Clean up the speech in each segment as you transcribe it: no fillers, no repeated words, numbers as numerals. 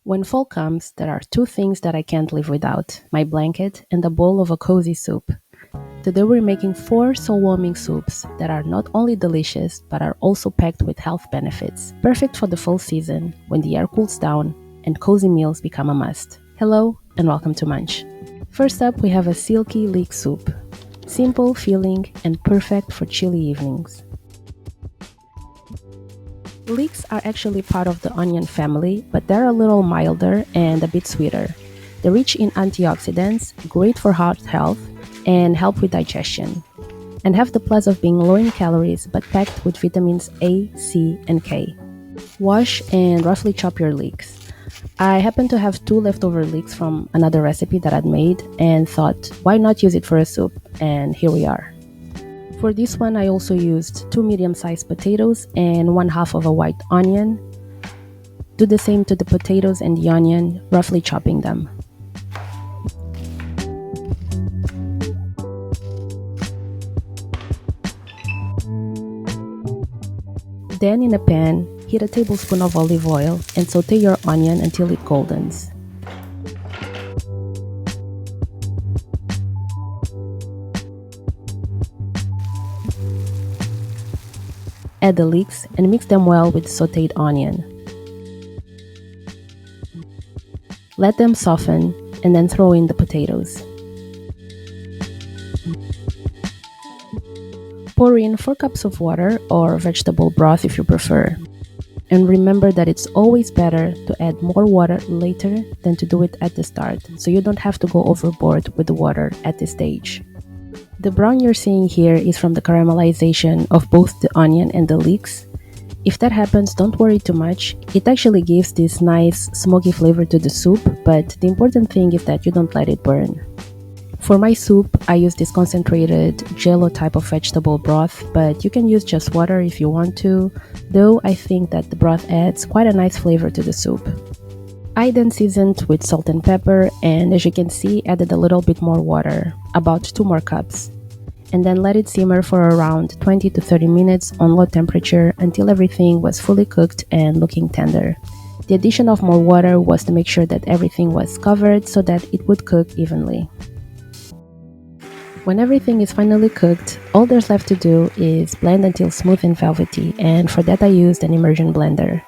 When fall comes, there are two things that I can't live without: my blanket and a bowl of a cozy soup. Today we're making four soul-warming soups that are not only delicious but are also packed with health benefits, perfect for the fall season when the air cools down and cozy meals become a must. Hello and welcome to Munch. First up, we have a silky leek soup. Simple, filling, and perfect for chilly evenings. Leeks are actually part of the onion family, but they're a little milder and a bit sweeter. They're rich in antioxidants, great for heart health, and help with digestion. And have the plus of being low in calories but packed with vitamins A, C, and K. Wash and roughly chop your leeks. I happen to have two leftover leeks from another recipe that I'd made and thought, why not use it for a soup? And here we are. For this one, I also used two medium-sized potatoes and one half of a white onion. Do the same to the potatoes and the onion, roughly chopping them. Then in a pan, heat a tablespoon of olive oil and saute your onion until it goldens. Add the leeks and mix them well with sauteed onion. Let them soften and then throw in the potatoes. Pour in 4 cups of water or vegetable broth if you prefer. And remember that it's always better to add more water later than to do it at the start, so you don't have to go overboard with the water at this stage. The brown you're seeing here is from the caramelization of both the onion and the leeks. If that happens, don't worry too much. It actually gives this nice smoky flavor to the soup, but the important thing is that you don't let it burn. For my soup, I use this concentrated jello type of vegetable broth, but you can use just water if you want to, though I think that the broth adds quite a nice flavor to the soup. I then seasoned with salt and pepper, and as you can see, added a little bit more water, about 2 more cups. And then let it simmer for around 20 to 30 minutes on low temperature until everything was fully cooked and looking tender. The addition of more water was to make sure that everything was covered so that it would cook evenly. When everything is finally cooked, all there's left to do is blend until smooth and velvety, and for that I used an immersion blender.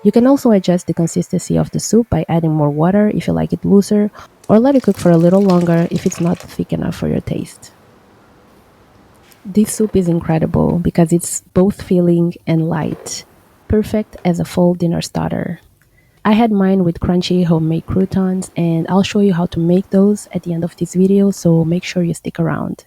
You can also adjust the consistency of the soup by adding more water if you like it looser, or let it cook for a little longer if it's not thick enough for your taste. This soup is incredible because it's both filling and light, perfect as a fall dinner starter. I had mine with crunchy homemade croutons, and I'll show you how to make those at the end of this video, so make sure you stick around.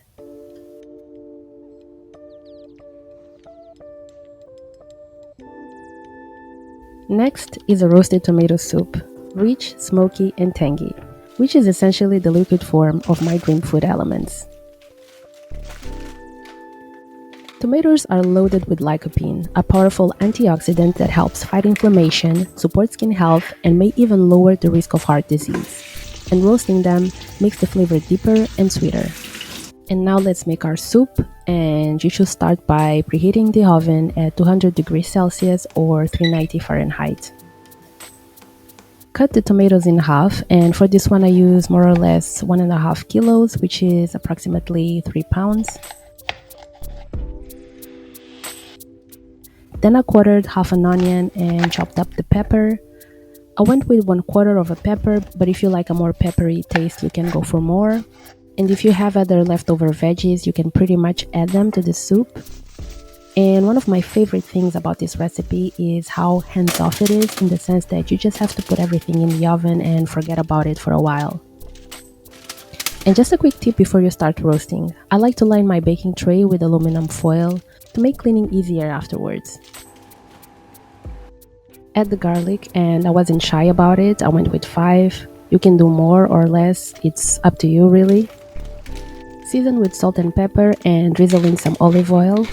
Next is a roasted tomato soup, rich, smoky, and tangy, which is essentially the liquid form of my dream food elements. Tomatoes are loaded with lycopene, a powerful antioxidant that helps fight inflammation, support skin health, and may even lower the risk of heart disease. And roasting them makes the flavor deeper and sweeter. And now let's make our soup, and you should start by preheating the oven at 200 degrees Celsius or 390 Fahrenheit. Cut the tomatoes in half, and for this one I use more or less 1.5 kilos, which is approximately 3 pounds. Then I quartered half an onion and chopped up the pepper. I went with 1/4 of a pepper, but if you like a more peppery taste, you can go for more. And if you have other leftover veggies, you can pretty much add them to the soup. And one of my favorite things about this recipe is how hands-off it is, in the sense that you just have to put everything in the oven and forget about it for a while. And just a quick tip before you start roasting, I like to line my baking tray with aluminum foil to make cleaning easier afterwards. Add the garlic, and I wasn't shy about it. I went with 5. You can do more or less, it's up to you really. Season with salt and pepper and drizzle in some olive oil.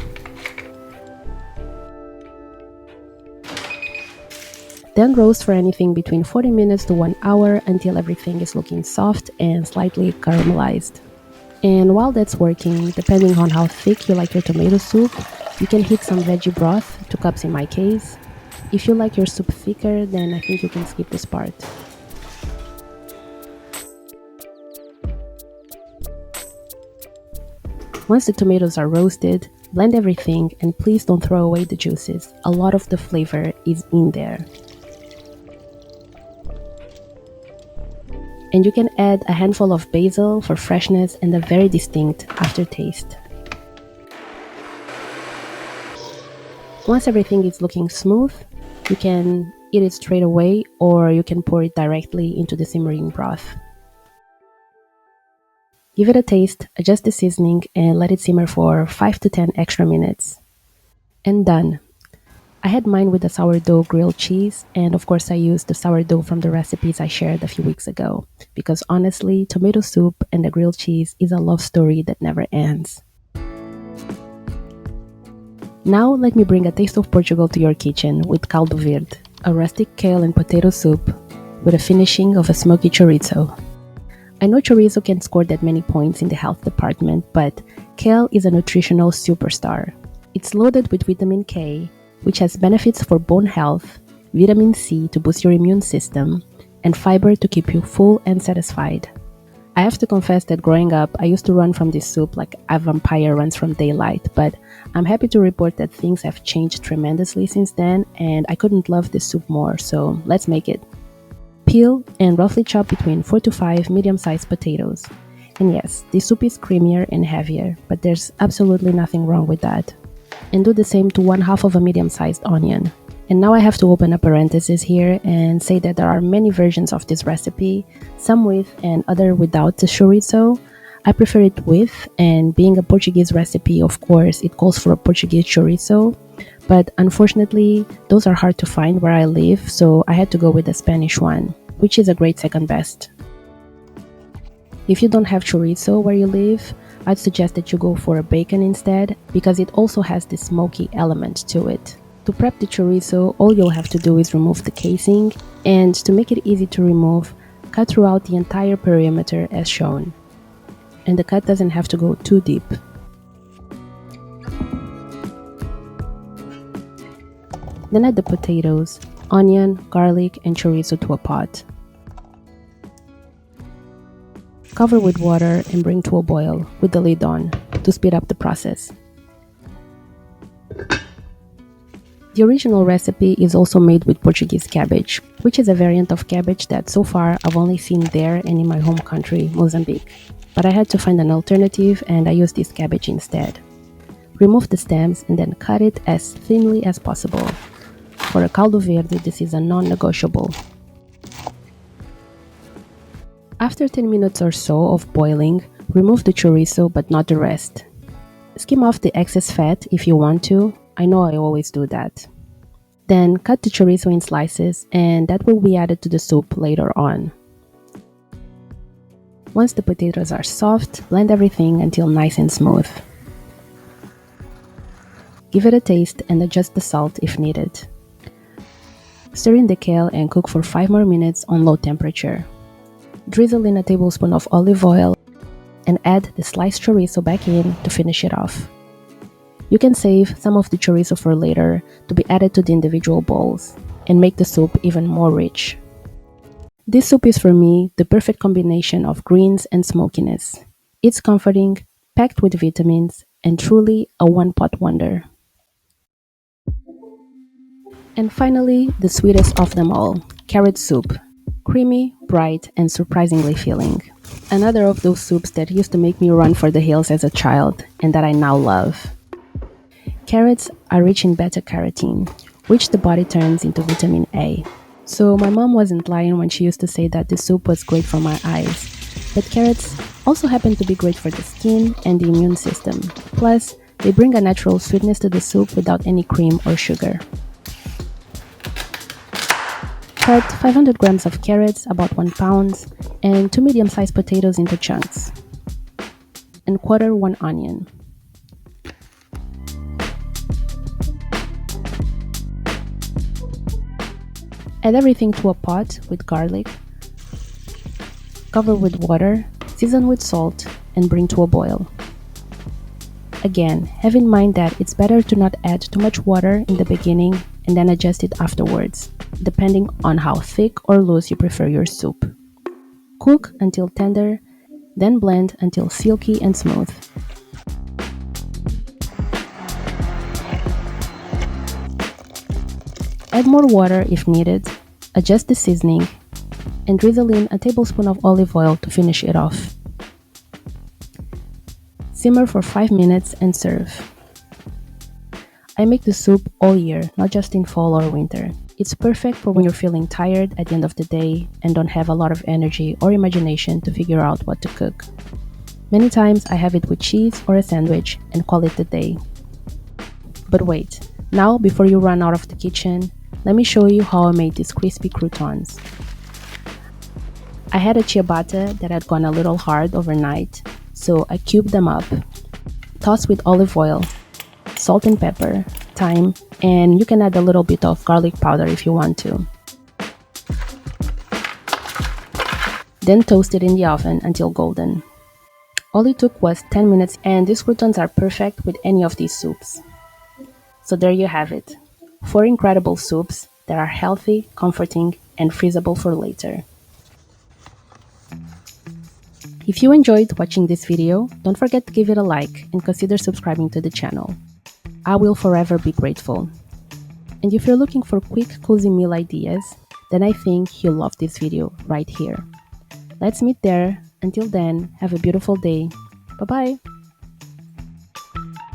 Then roast for anything between 40 minutes to 1 hour until everything is looking soft and slightly caramelized. And while that's working, depending on how thick you like your tomato soup, you can heat some veggie broth, 2 cups in my case. If you like your soup thicker, then I think you can skip this part. Once the tomatoes are roasted, blend everything and please don't throw away the juices. A lot of the flavor is in there. And you can add a handful of basil for freshness and a very distinct aftertaste. Once everything is looking smooth, you can eat it straight away or you can pour it directly into the simmering broth. Give it a taste, adjust the seasoning, and let it simmer for 5 to 10 extra minutes. And done. I had mine with the sourdough grilled cheese, and of course I used the sourdough from the recipes I shared a few weeks ago, because honestly, tomato soup and the grilled cheese is a love story that never ends. Now let me bring a taste of Portugal to your kitchen with Caldo Verde, a rustic kale and potato soup with a finishing of a smoky chorizo. I know chorizo can score that many points in the health department, but kale is a nutritional superstar. It's loaded with vitamin K, which has benefits for bone health, vitamin C to boost your immune system, and fiber to keep you full and satisfied. I have to confess that growing up, I used to run from this soup like a vampire runs from daylight, but I'm happy to report that things have changed tremendously since then, and I couldn't love this soup more, so let's make it. Peel and roughly chop between 4 to 5 medium-sized potatoes. And yes, this soup is creamier and heavier, but there's absolutely nothing wrong with that. And do the same to 1/2 of a medium-sized onion. And now I have to open a parenthesis here and say that there are many versions of this recipe, some with and other without the chorizo. I prefer it with, and being a Portuguese recipe, of course, it calls for a Portuguese chorizo. But unfortunately, those are hard to find where I live, so I had to go with the Spanish one, which is a great second best. If you don't have chorizo where you live, I'd suggest that you go for a bacon instead, because it also has this smoky element to it. To prep the chorizo, all you'll have to do is remove the casing, and to make it easy to remove, cut throughout the entire perimeter as shown. And the cut doesn't have to go too deep. Then add the potatoes, onion, garlic, and chorizo to a pot. Cover with water and bring to a boil with the lid on to speed up the process. The original recipe is also made with Portuguese cabbage, which is a variant of cabbage that so far I've only seen there and in my home country, Mozambique. But I had to find an alternative and I used this cabbage instead. Remove the stems and then cut it as thinly as possible. For a caldo verde, this is a non-negotiable. After 10 minutes or so of boiling, remove the chorizo but not the rest. Skim off the excess fat if you want to. I know I always do that. Then cut the chorizo in slices and that will be added to the soup later on. Once the potatoes are soft, blend everything until nice and smooth. Give it a taste and adjust the salt if needed. Stir in the kale and cook for 5 more minutes on low temperature. Drizzle in a tablespoon of olive oil and add the sliced chorizo back in to finish it off. You can save some of the chorizo for later to be added to the individual bowls and make the soup even more rich. This soup is for me the perfect combination of greens and smokiness. It's comforting, packed with vitamins, and truly a one-pot wonder. And finally, the sweetest of them all, carrot soup. Creamy, bright, and surprisingly filling. Another of those soups that used to make me run for the hills as a child and that I now love. Carrots are rich in beta-carotene, which the body turns into vitamin A. So my mom wasn't lying when she used to say that the soup was great for my eyes. But carrots also happen to be great for the skin and the immune system. Plus, they bring a natural sweetness to the soup without any cream or sugar. Cut 500 grams of carrots, about 1 pound, and 2 medium-sized potatoes into chunks. And quarter 1 onion. Add everything to a pot with garlic. Cover with water, season with salt, and bring to a boil. Again, have in mind that it's better to not add too much water in the beginning and then adjust it afterwards, depending on how thick or loose you prefer your soup. Cook until tender, then blend until silky and smooth. Add more water if needed, adjust the seasoning, and drizzle in a tablespoon of olive oil to finish it off. Simmer for 5 minutes and serve. I make the soup all year, not just in fall or winter. It's perfect for when you're feeling tired at the end of the day and don't have a lot of energy or imagination to figure out what to cook. Many times I have it with cheese or a sandwich and call it the day. But wait, now before you run out of the kitchen, let me show you how I made these crispy croutons. I had a ciabatta that had gone a little hard overnight, so I cubed them up. Toss with olive oil, salt and pepper, thyme, and you can add a little bit of garlic powder if you want to. Then toast it in the oven until golden. All it took was 10 minutes, and these croutons are perfect with any of these soups. So there you have it. 4 incredible soups that are healthy, comforting, and freezable for later. If you enjoyed watching this video, don't forget to give it a like and consider subscribing to the channel. I will forever be grateful. And if you're looking for quick, cozy meal ideas, then I think you'll love this video right here. Let's meet there. Until then, have a beautiful day. Bye-bye!